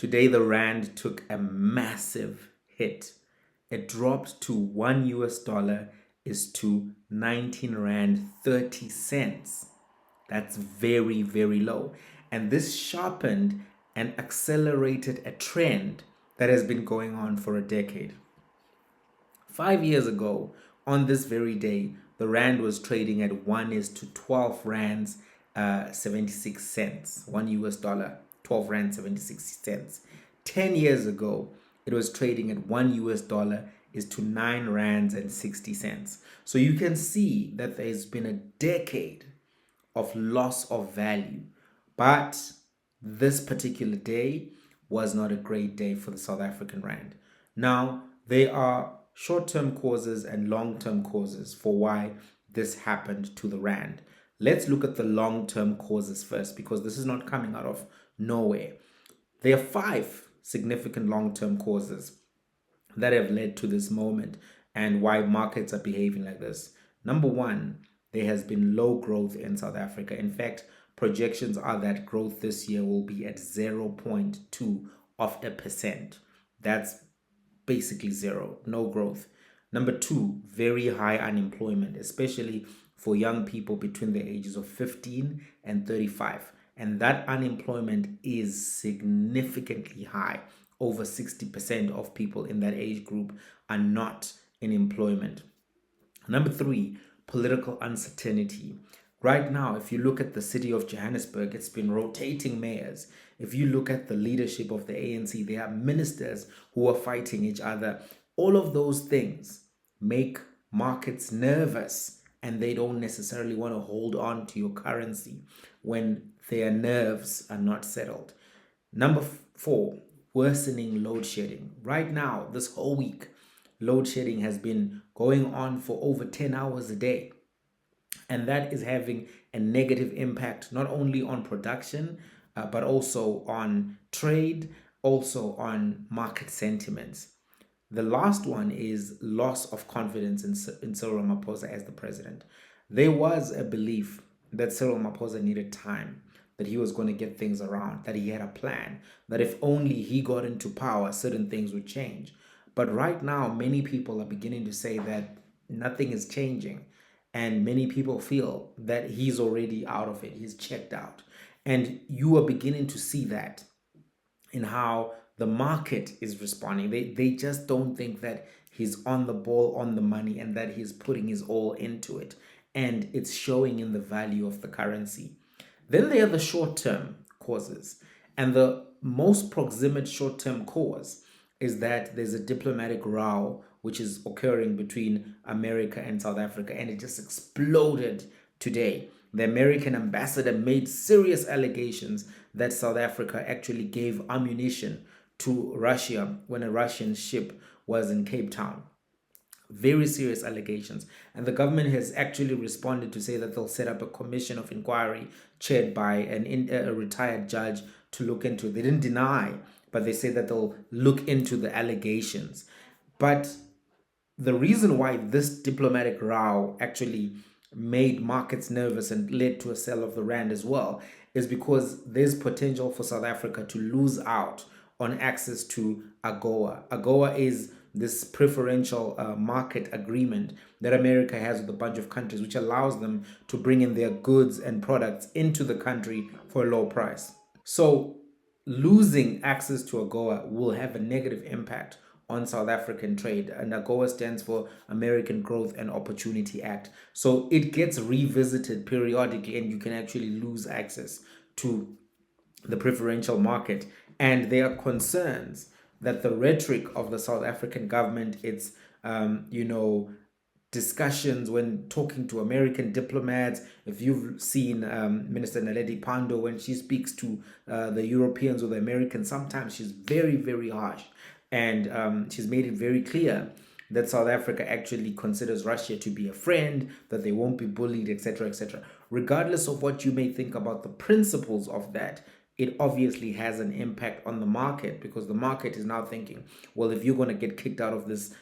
Today, the rand took a massive hit. It dropped to $1 is to 19 rand 30 cents. That's very, very low. And this sharpened and accelerated a trend that has been going on for a decade. 5 years ago, on this very day, the rand was trading at 1 is to 12 rands 76 cents. $1, 12 rand 76 cents. 10 years ago, it was trading at $1 is to 9 rands and 60 cents. So you can see that there's been a decade of loss of value. But this particular day was not a great day for the South African rand. Now, there are short-term causes and long-term causes for why this happened to the rand. Let's look at the long-term causes first, because this is not coming out of nowhere. There are 5 significant long-term causes that have led to this moment and why markets are behaving like this. Number one, there has been low growth in South Africa. In fact, projections are that growth this year will be at 0.2%. That's basically zero, no growth. Number two, very high unemployment, especially for young people between the ages of 15 and 35. And that unemployment is significantly high. Over 60% of people in that age group are not in employment. Number three, political uncertainty. Right now, if you look at the city of Johannesburg, it's been rotating mayors. If you look at the leadership of the ANC, there are ministers who are fighting each other. All of those things make markets nervous, and they don't necessarily want to hold on to your currency when their nerves are not settled. Number four, worsening load shedding. Right now, this whole week, load shedding has been going on for over 10 hours a day. And that is having a negative impact not only on production, but also on trade, also on market sentiments. The last one is loss of confidence in Cyril Ramaphosa as the president. There was a belief that Cyril Ramaphosa needed time, that he was going to get things around, that he had a plan, that if only he got into power, certain things would change. But right now, many people are beginning to say that nothing is changing. And many people feel that he's already out of it, he's checked out. And you are beginning to see that in how the market is responding. They just don't think that he's on the ball, on the money, and that he's putting his all into it. And it's showing in the value of the currency. Then there are the short-term causes. And the most proximate short-term cause is that there's a diplomatic row which is occurring between America and South Africa, and it just exploded today. The American ambassador made serious allegations that South Africa actually gave ammunition to Russia when a Russian ship was in Cape Town. Very serious allegations. And the government has actually responded to say that they'll set up a commission of inquiry chaired by a retired judge to look into it. They didn't deny, but they say that they'll look into the allegations. But the reason why this diplomatic row actually made markets nervous and led to a sell of the rand as well is because there's potential for South Africa to lose out on access to AGOA. AGOA is this preferential market agreement that America has with a bunch of countries, which allows them to bring in their goods and products into the country for a low price. So losing access to AGOA will have a negative impact on South African trade, and AGOA stands for American Growth and Opportunity Act. So it gets revisited periodically, and you can actually lose access to the preferential market. And there are concerns that the rhetoric of the South African government, its discussions when talking to American diplomats. If you've seen Minister Naledi Pandor, when she speaks to the Europeans or the Americans, sometimes she's very, very harsh. And she's made it very clear that South Africa actually considers Russia to be a friend, that they won't be bullied, etc., etc. Regardless of what you may think about the principles of that, it obviously has an impact on the market, because the market is now thinking, well, if you're going to get kicked out of this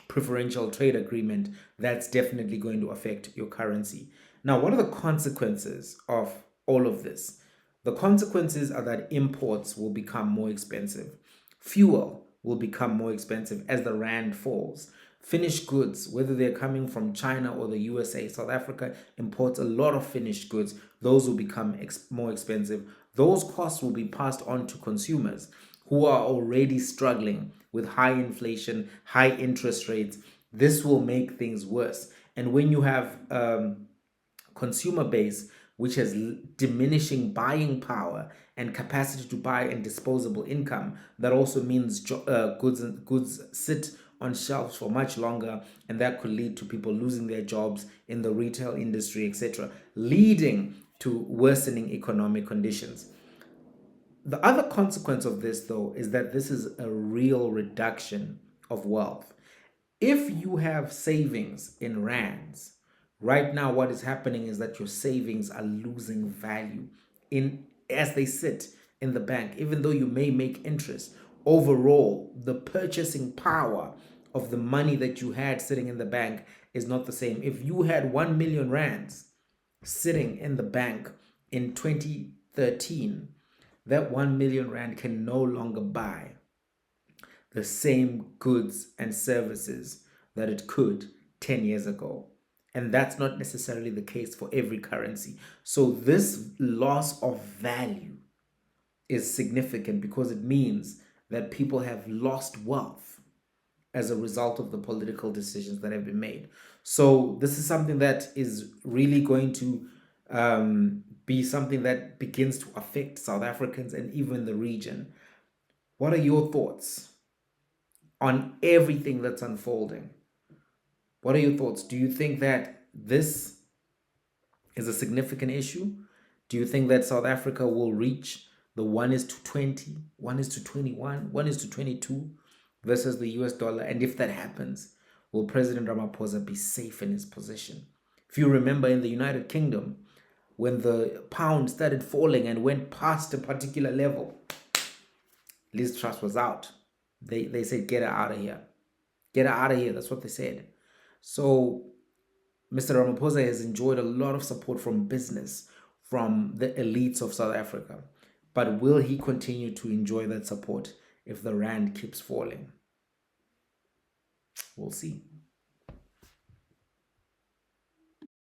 preferential trade agreement, that's definitely going to affect your currency. Now, what are the consequences of all of this? The consequences are that imports will become more expensive. Fuel will become more expensive as the rand falls. Finished goods, whether they're coming from China or the USA, South Africa imports a lot of finished goods. Those will become more expensive. Those costs will be passed on to consumers who are already struggling with high inflation, high interest rates. This will make things worse. And when you have consumer base which has diminishing buying power and capacity to buy and disposable income, that also means goods sit on shelves for much longer, and that could lead to people losing their jobs in the retail industry, etc., leading to worsening economic conditions. The other consequence of this, though, is that this is a real reduction of wealth. If you have savings in rands, right now what is happening is that your savings are losing value in as they sit in the bank. Even though you may make interest, overall the purchasing power of the money that you had sitting in the bank is not the same. If you had 1 million rands sitting in the bank in 2013, that 1 million rand can no longer buy the same goods and services that it could 10 years ago. And that's not necessarily the case for every currency. So this loss of value is significant because it means that people have lost wealth as a result of the political decisions that have been made. So this is something that is really going to be something that begins to affect South Africans and even the region. What are your thoughts on everything that's unfolding? What are your thoughts? Do you think that this is a significant issue? Do you think that South Africa will reach the 1:20, 1:21, 1:22 versus the US dollar? And if that happens, will President Ramaphosa be safe in his position? If you remember in the United Kingdom, when the pound started falling and went past a particular level, Liz Truss was out. They said, get her out of here. Get her out of here. That's what they said. So Mr. Ramaphosa has enjoyed a lot of support from business, from the elites of South Africa. But will he continue to enjoy that support if the rand keeps falling? We'll see.